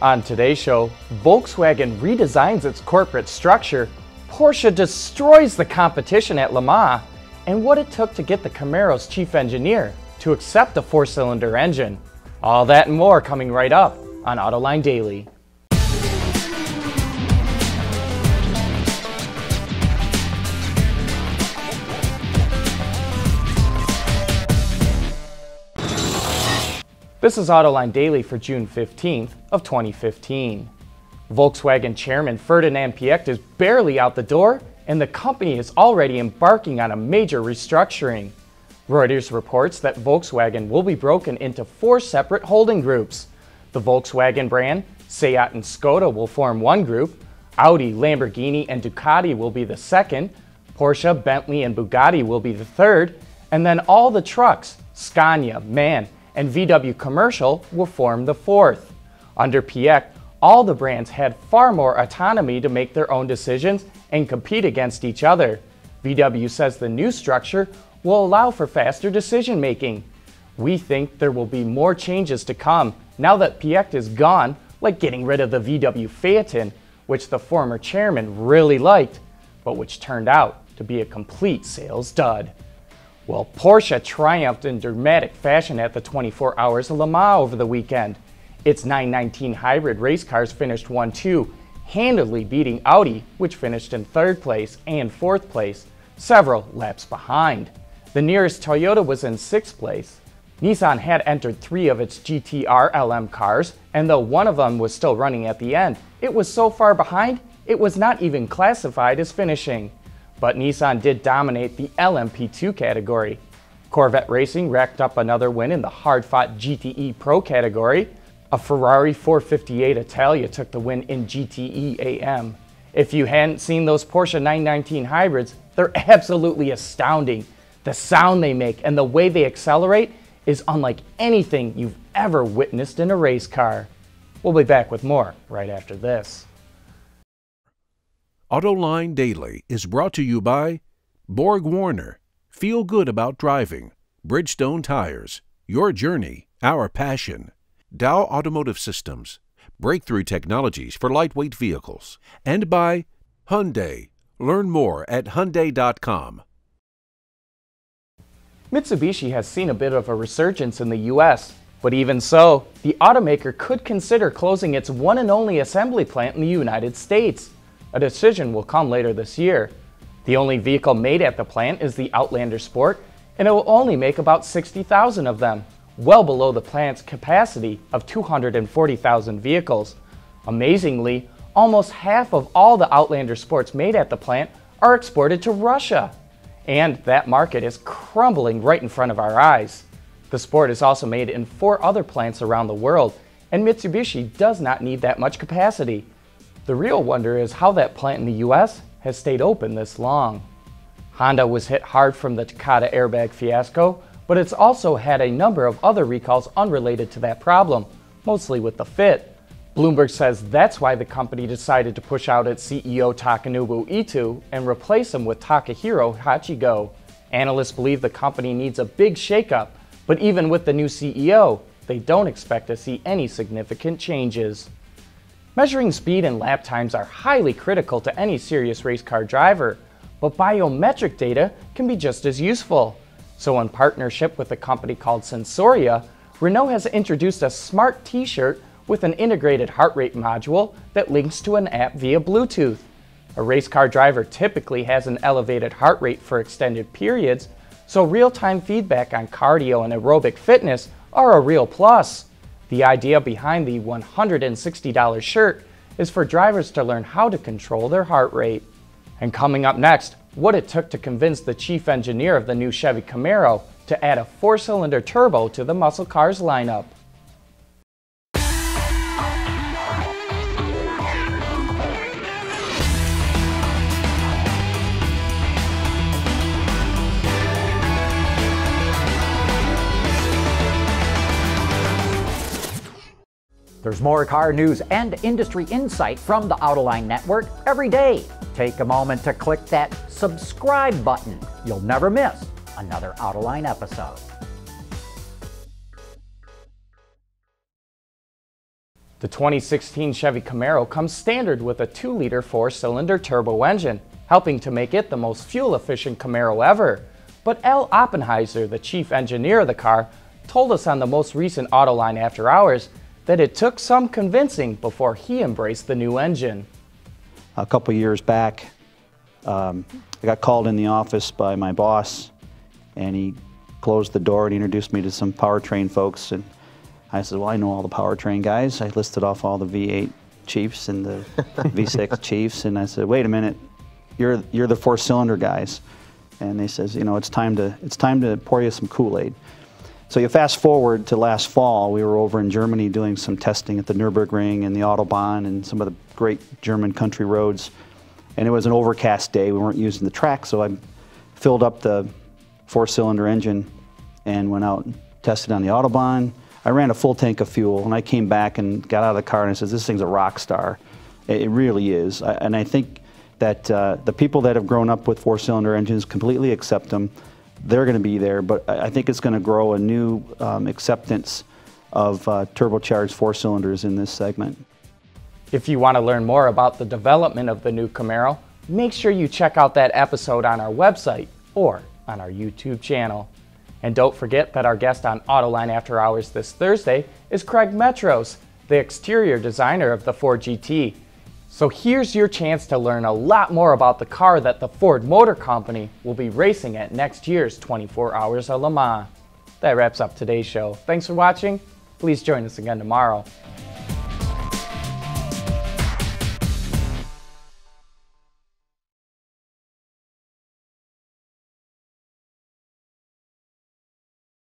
On today's show, Volkswagen redesigns its corporate structure, Porsche destroys the competition at Le Mans, and what it took to get the Camaro's chief engineer to accept a four-cylinder engine. All that and more coming right up on Autoline Daily. This is Autoline Daily for June 15th of 2015. Volkswagen chairman Ferdinand Piëch is barely out the door, and the company is already embarking on a major restructuring. Reuters reports that Volkswagen will be broken into 4 separate holding groups. The Volkswagen brand, Seat and Skoda will form one group, Audi, Lamborghini, and Ducati will be the second, Porsche, Bentley, and Bugatti will be the third, and then all the trucks, Scania, MAN, and VW Commercial will form the fourth. Under Piëch, all the brands had far more autonomy to make their own decisions and compete against each other. VW says the new structure will allow for faster decision making. We think there will be more changes to come now that Piëch is gone, like getting rid of the VW Phaeton, which the former chairman really liked, but which turned out to be a complete sales dud. Well, Porsche triumphed in dramatic fashion at the 24 Hours of Le Mans over the weekend. Its 919 hybrid race cars finished 1-2, handily beating Audi, which finished in 3rd place and 4th place, several laps behind. The nearest Toyota was in 6th place. Nissan had entered 3 of its GT-R LM cars, and though one of them was still running at the end, it was so far behind, it was not even classified as finishing. But Nissan did dominate the LMP2 category. Corvette Racing racked up another win in the hard-fought GTE Pro category. A Ferrari 458 Italia took the win in GTE AM. If you hadn't seen those Porsche 919 hybrids, they're absolutely astounding. The sound they make and the way they accelerate is unlike anything you've ever witnessed in a race car. We'll be back with more right after this. Autoline Daily is brought to you by Borg Warner, Feel Good About Driving, Bridgestone Tires, Your Journey, Our Passion, Dow Automotive Systems, Breakthrough Technologies for Lightweight Vehicles, and by Hyundai. Learn more at Hyundai.com. Mitsubishi has seen a bit of a resurgence in the US, but even so, the automaker could consider closing its one and only assembly plant in the United States. A decision will come later this year. The only vehicle made at the plant is the Outlander Sport, and it will only make about 60,000 of them, well below the plant's capacity of 240,000 vehicles. Amazingly, almost half of all the Outlander Sports made at the plant are exported to Russia. And that market is crumbling right in front of our eyes. The Sport is also made in 4 other plants around the world, and Mitsubishi does not need that much capacity. The real wonder is how that plant in the US has stayed open this long. Honda was hit hard from the Takata airbag fiasco, but it's also had a number of other recalls unrelated to that problem, mostly with the fit. Bloomberg says that's why the company decided to push out its CEO Takanobu Ito and replace him with Takahiro Hachigo. Analysts believe the company needs a big shakeup, but even with the new CEO, they don't expect to see any significant changes. Measuring speed and lap times are highly critical to any serious race car driver, but biometric data can be just as useful. So in partnership with a company called Sensoria, Renault has introduced a smart t-shirt with an integrated heart rate module that links to an app via Bluetooth. A race car driver typically has an elevated heart rate for extended periods, so real-time feedback on cardio and aerobic fitness are a real plus. The idea behind the $160 shirt is for drivers to learn how to control their heart rate. And coming up next, what it took to convince the chief engineer of the new Chevy Camaro to add a 4-cylinder turbo to the muscle cars lineup. There's more car news and industry insight from the Autoline Network every day. Take a moment to click that subscribe button. You'll never miss another Autoline episode. The 2016 Chevy Camaro comes standard with a 2-liter 4-cylinder turbo engine, helping to make it the most fuel-efficient Camaro ever. But Al Oppenheiser, the chief engineer of the car, told us on the most recent Autoline After Hours that it took some convincing before he embraced the new engine. A couple years back, I got called in the office by my boss, and he closed the door and he introduced me to some powertrain folks. And I said, well, I know all the powertrain guys. I listed off all the V8 chiefs and the V6 chiefs, and I said, wait a minute, you're the 4-cylinder guys. And they says, you know, it's time to pour you some Kool-Aid. So you fast forward to last fall, we were over in Germany doing some testing at the Nürburgring and the Autobahn and some of the great German country roads. And it was an overcast day. We weren't using the track, so I filled up the 4-cylinder engine and went out and tested on the Autobahn. I ran a full tank of fuel, and I came back and got out of the car and I said, this thing's a rock star. It really is. And I think that the people that have grown up with 4-cylinder engines completely accept them. They're going to be there, but I think it's going to grow a new acceptance of turbocharged 4-cylinders in this segment. If you want to learn more about the development of the new Camaro, make sure you check out that episode on our website or on our YouTube channel. And don't forget that our guest on Autoline After Hours this Thursday is Craig Metros, the exterior designer of the Ford GT. So here's your chance to learn a lot more about the car that the Ford Motor Company will be racing at next year's 24 Hours of Le Mans. That wraps up today's show. Thanks for watching. Please join us again tomorrow.